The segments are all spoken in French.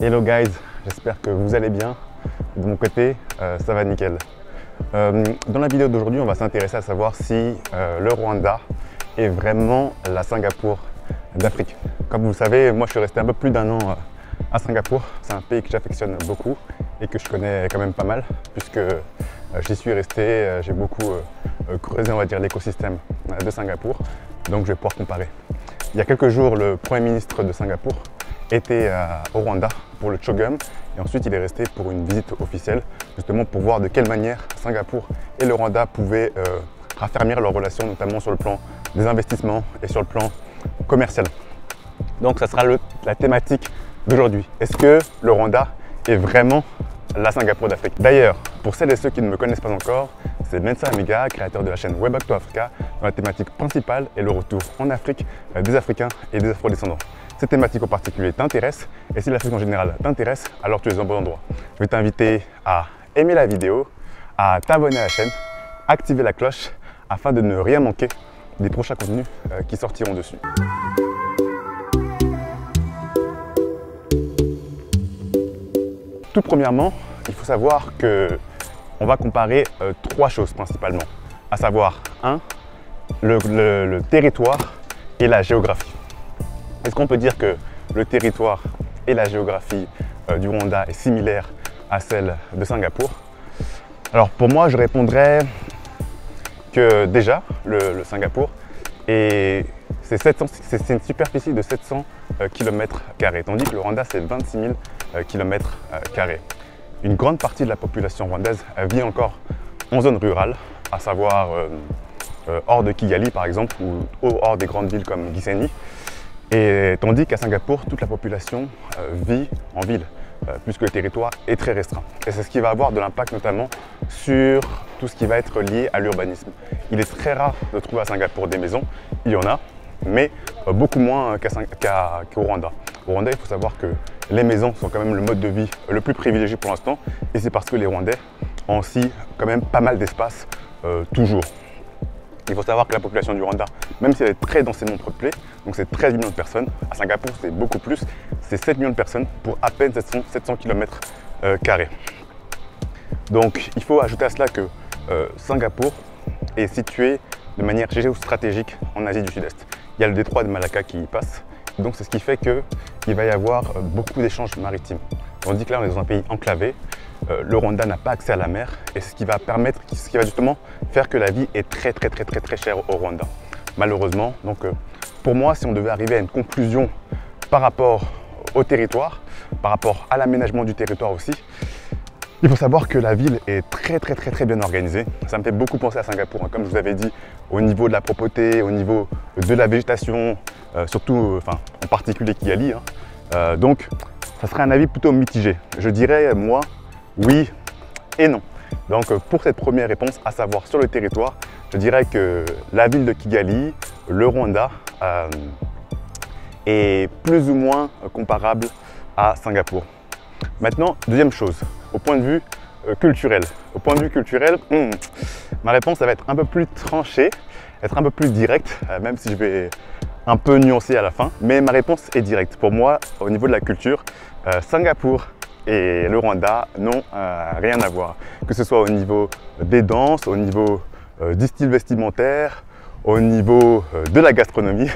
Hello guys, j'espère que vous allez bien. De mon côté, ça va nickel. Dans la vidéo d'aujourd'hui, on va s'intéresser à savoir si le Rwanda est vraiment la Singapour d'Afrique. Comme vous le savez, moi je suis resté un peu plus d'1 an à Singapour. C'est un pays que j'affectionne beaucoup et que je connais quand même pas mal puisque j'y suis resté, j'ai beaucoup creusé, on va dire, l'écosystème de Singapour. Donc je vais pouvoir comparer. Il y a quelques jours, le Premier ministre de Singapour était au Rwanda pour le CHOGM et ensuite il est resté pour une visite officielle justement pour voir de quelle manière Singapour et le Rwanda pouvaient raffermir leurs relations, notamment sur le plan des investissements et sur le plan commercial. Donc ça sera la thématique d'aujourd'hui. Est-ce que le Rwanda est vraiment la Singapour d'Afrique? D'ailleurs, pour celles et ceux qui ne me connaissent pas encore, c'est Mensa Amiga, créateur de la chaîne Way Back to Africa, dont la thématique principale est le retour en Afrique des Africains et des Afro-descendants. Cette thématique en particulier t'intéresse, et si l'Afrique en général t'intéresse, alors tu es au bon endroit. Je vais t'inviter à aimer la vidéo, à t'abonner à la chaîne, activer la cloche, afin de ne rien manquer des prochains contenus qui sortiront dessus. Tout premièrement, il faut savoir qu'on va comparer 3 choses principalement, à savoir le territoire et la géographie. Est-ce qu'on peut dire que le territoire et la géographie du Rwanda est similaire à celle de Singapour? Alors pour moi, je répondrais que déjà, le Singapour, c'est une superficie de 700 km², tandis que le Rwanda, c'est 26 000 km². Une grande partie de la population rwandaise vit encore en zone rurale, à savoir hors de Kigali par exemple, ou hors des grandes villes comme Gisenyi. Et tandis qu'à Singapour, toute la population vit en ville, puisque le territoire est très restreint. Et c'est ce qui va avoir de l'impact notamment sur tout ce qui va être lié à l'urbanisme. Il est très rare de trouver à Singapour des maisons, il y en a, mais beaucoup moins qu'au Rwanda. Au Rwanda, il faut savoir que les maisons sont quand même le mode de vie le plus privilégié pour l'instant, et c'est parce que les Rwandais ont aussi quand même pas mal d'espace toujours. Il faut savoir que la population du Rwanda, même si elle est très densément peuplée, donc c'est 13 millions de personnes, à Singapour c'est beaucoup plus, c'est 7 millions de personnes pour à peine 700 km². Donc il faut ajouter à cela que Singapour est situé de manière géostratégique en Asie du Sud-Est. Il y a le détroit de Malacca qui y passe, donc c'est ce qui fait qu'il va y avoir beaucoup d'échanges maritimes. Tandis que là on est dans un pays enclavé, le Rwanda n'a pas accès à la mer et ce qui va justement faire que la vie est très chère au Rwanda, malheureusement. Donc pour moi, si on devait arriver à une conclusion par rapport au territoire, par rapport à l'aménagement du territoire aussi, il faut savoir que la ville est très bien organisée. Ça me fait beaucoup penser à Singapour, hein, comme je vous avais dit, au niveau de la propreté, au niveau de la végétation, surtout, en particulier Kigali. Donc ça serait un avis plutôt mitigé. Je dirais, moi, oui et non. Donc pour cette première réponse, à savoir sur le territoire, je dirais que la ville de Kigali, le Rwanda, est plus ou moins comparable à Singapour. Maintenant, deuxième chose, au point de vue culturel. Au point de vue culturel, ma réponse va être un peu plus tranchée, être un peu plus directe, même si je vais un peu nuancer à la fin, mais ma réponse est directe. Pour moi, au niveau de la culture, Singapour et le Rwanda n'ont rien à voir. Que ce soit au niveau des danses, au niveau du style vestimentaire, au niveau de la gastronomie.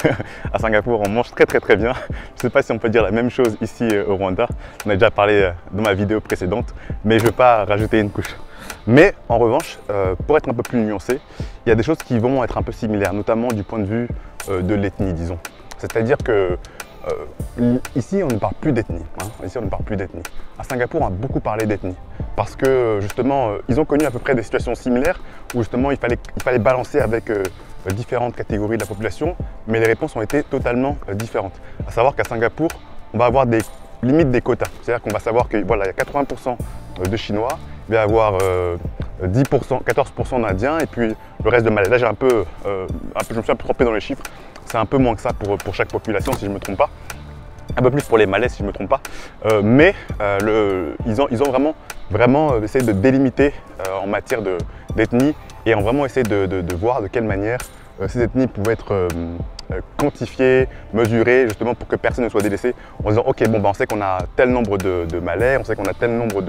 À Singapour, on mange très bien. Je ne sais pas si on peut dire la même chose ici au Rwanda. On a déjà parlé dans ma vidéo précédente, mais je ne vais pas rajouter une couche. Mais en revanche, pour être un peu plus nuancé, il y a des choses qui vont être un peu similaires, notamment du point de vue de l'ethnie, disons. C'est-à-dire que ici, on ne parle plus d'ethnie. Ici, on ne parle plus d'ethnie. À Singapour, on a beaucoup parlé d'ethnie parce que justement, ils ont connu à peu près des situations similaires où justement, il fallait balancer avec différentes catégories de la population, mais les réponses ont été totalement différentes. À savoir qu'à Singapour, on va avoir limite des quotas. C'est-à-dire qu'on va savoir qu'il voilà, y a 80% de Chinois, il va y avoir 10%, 14% d'Indiens et puis le reste de Malais. Là, je me suis un peu trompé dans les chiffres. C'est un peu moins que ça pour chaque population, si je ne me trompe pas. Un peu plus pour les Malais, si je ne me trompe pas. Mais ils ont vraiment essayé de délimiter en matière d'ethnie et ont vraiment essayé de voir de quelle manière ces ethnies pouvaient être quantifiées, mesurées, justement pour que personne ne soit délaissé, en disant ok, bon, ben, on sait qu'on a tel nombre de Malais, on sait qu'on a tel nombre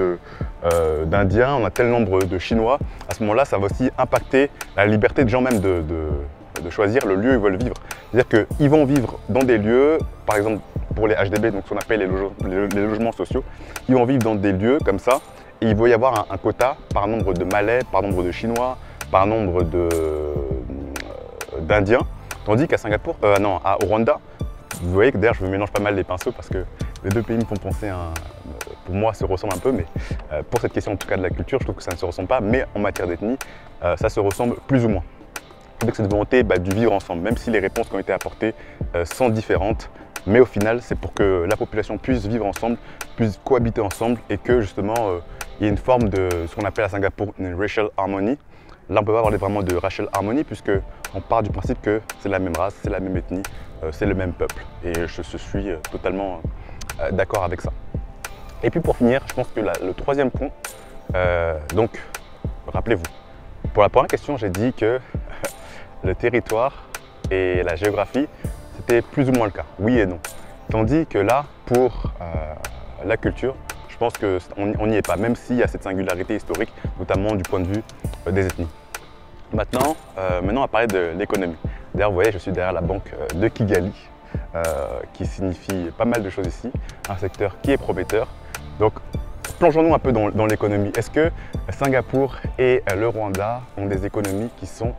d'Indiens, on a tel nombre de Chinois. À ce moment-là, ça va aussi impacter la liberté des gens même de choisir le lieu où ils veulent vivre. C'est-à-dire qu'ils vont vivre dans des lieux, par exemple pour les HDB, donc ce qu'on appelle les logements sociaux, ils vont vivre dans des lieux comme ça, et il va y avoir un quota par nombre de Malais, par nombre de Chinois, par nombre d'Indiens. Tandis qu'à Singapour, non, au Rwanda, vous voyez que d'ailleurs je me mélange pas mal les pinceaux parce que les deux pays me font penser pour moi se ressemblent un peu, mais pour cette question en tout cas de la culture, je trouve que ça ne se ressemble pas, mais en matière d'ethnie, ça se ressemble plus ou moins. Avec cette volonté du vivre ensemble, même si les réponses qui ont été apportées sont différentes, mais au final c'est pour que la population puisse vivre ensemble, puisse cohabiter ensemble et que justement il y ait une forme de ce qu'on appelle à Singapour une racial harmony. Là on peut pas parler vraiment de racial harmony puisque on part du principe que c'est la même race, c'est la même ethnie, c'est le même peuple et je suis totalement d'accord avec ça. Et puis pour finir, je pense que le troisième point, donc rappelez-vous, pour la première question j'ai dit que le territoire et la géographie, c'était plus ou moins le cas, oui et non. Tandis que là, pour la culture, je pense qu'on n'y est pas, même s'il y a cette singularité historique, notamment du point de vue des ethnies. Maintenant, on va parler de l'économie. D'ailleurs, vous voyez, je suis derrière la banque de Kigali, qui signifie pas mal de choses ici, un secteur qui est prometteur. Donc, plongeons-nous un peu dans l'économie. Est-ce que Singapour et le Rwanda ont des économies qui sont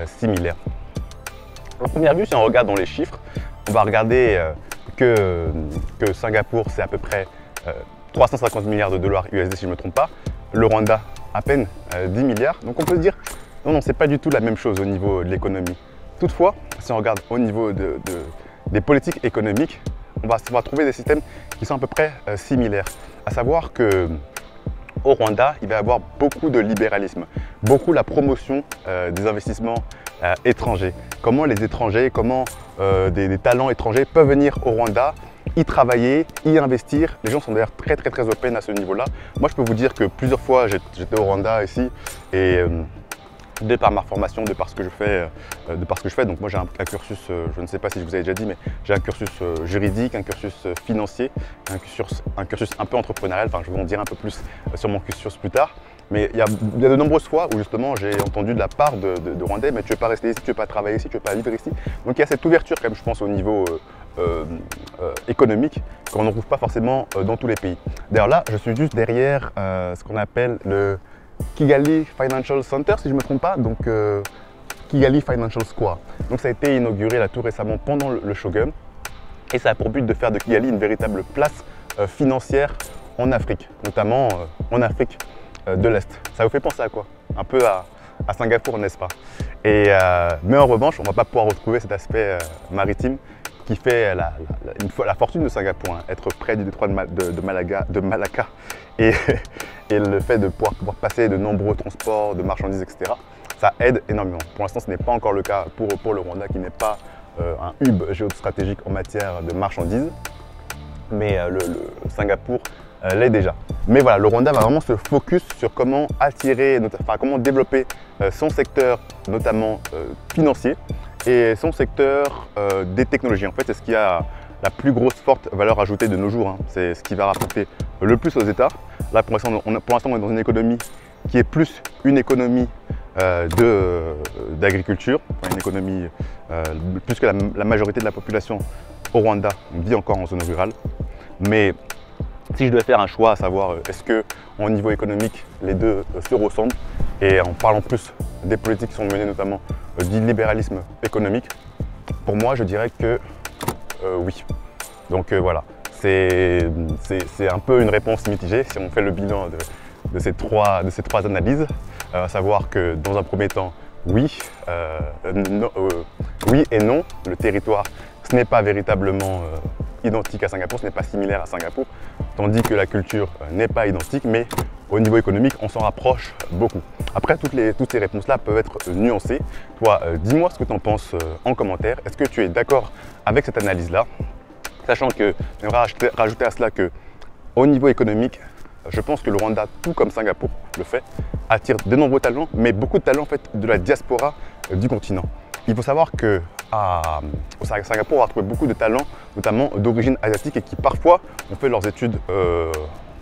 similaires? À première vue, si on regarde dans les chiffres, on va regarder que Singapour, c'est à peu près 350 milliards de dollars USD si je ne me trompe pas. Le Rwanda, à peine 10 milliards. Donc on peut se dire, non, c'est pas du tout la même chose au niveau de l'économie. Toutefois, si on regarde au niveau des politiques économiques, on va trouver des systèmes qui sont à peu près similaires. À savoir que au Rwanda, il va y avoir beaucoup de libéralisme, beaucoup la promotion des investissements étrangers. Comment les étrangers, comment des talents étrangers peuvent venir au Rwanda, y travailler, y investir. Les gens sont d'ailleurs très open à ce niveau-là. Moi, je peux vous dire que plusieurs fois, j'étais au Rwanda ici et de par ma formation, de par ce que je fais, donc moi j'ai un cursus, je ne sais pas si je vous avais déjà dit, mais j'ai un cursus juridique, un cursus financier, un cursus un peu entrepreneurial, enfin je vais en dire un peu plus sur mon cursus plus tard. Mais il y a de nombreuses fois où justement j'ai entendu de la part de Rwandais, mais tu ne veux pas rester ici, tu ne veux pas travailler ici, tu ne veux pas vivre ici. Donc il y a cette ouverture quand même, je pense, au niveau économique qu'on ne trouve pas forcément dans tous les pays. D'ailleurs là, je suis juste derrière ce qu'on appelle le Kigali Financial Center, si je ne me trompe pas, donc Kigali Financial Square. Donc ça a été inauguré là tout récemment pendant le Shogun et ça a pour but de faire de Kigali une véritable place financière en Afrique, notamment en Afrique de l'Est. Ça vous fait penser à quoi? Un peu à Singapour, n'est-ce pas? Mais en revanche, on ne va pas pouvoir retrouver cet aspect maritime qui fait la fortune de Singapour, hein, être près du détroit de Malacca et le fait de pouvoir passer de nombreux transports de marchandises, etc. Ça aide énormément. Pour l'instant, ce n'est pas encore le cas pour le Rwanda qui n'est pas un hub géostratégique en matière de marchandises, mais le Singapour l'est déjà. Mais voilà, le Rwanda va vraiment se focus sur comment attirer, comment développer son secteur, notamment financier, et son secteur des technologies. En fait, c'est ce qui a la plus grosse forte valeur ajoutée de nos jours, hein. C'est ce qui va rapporter le plus aux États. Là, pour l'instant, on est dans une économie qui est plus une économie d'agriculture, une économie plus que la majorité de la population au Rwanda vit encore en zone rurale. Mais si je devais faire un choix, à savoir est-ce que au niveau économique les deux se ressemblent, et en parlant plus des politiques qui sont menées notamment du libéralisme économique, pour moi je dirais que oui. Donc voilà, c'est un peu une réponse mitigée si on fait le bilan de ces trois analyses, à savoir que dans un premier temps, oui, oui et non, le territoire ce n'est pas véritablement identique à Singapour, ce n'est pas similaire à Singapour, tandis que la culture n'est pas identique, mais au niveau économique, on s'en rapproche beaucoup. Après, toutes ces réponses-là peuvent être nuancées. Toi, dis-moi ce que tu en penses en commentaire. Est-ce que tu es d'accord avec cette analyse-là? Sachant que, j'aimerais rajouter à cela que, au niveau économique, je pense que le Rwanda, tout comme Singapour le fait, attire de nombreux talents, mais beaucoup de talents en fait, de la diaspora du continent. Il faut savoir que au Singapour, on va trouver beaucoup de talents, notamment d'origine asiatique, et qui parfois ont fait leurs études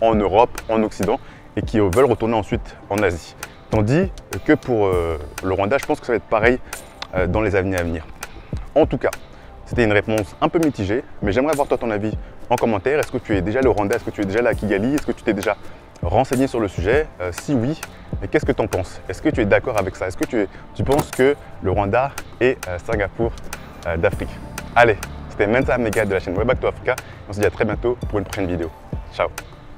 en Europe, en Occident, et qui veulent retourner ensuite en Asie. Tandis que pour le Rwanda, je pense que ça va être pareil dans les années à venir. En tout cas, c'était une réponse un peu mitigée, mais j'aimerais avoir toi ton avis en commentaire. Est-ce que tu es déjà le Rwanda? Est-ce que tu es déjà là à Kigali? Est-ce que tu t'es déjà renseigné sur le sujet? Si oui, qu'est-ce que tu en penses? Est-ce que tu es d'accord avec ça? Est-ce que tu penses que le Rwanda est Singapour d'Afrique? Allez, c'était Mensa Mega de la chaîne Way Back to Africa. On se dit à très bientôt pour une prochaine vidéo. Ciao!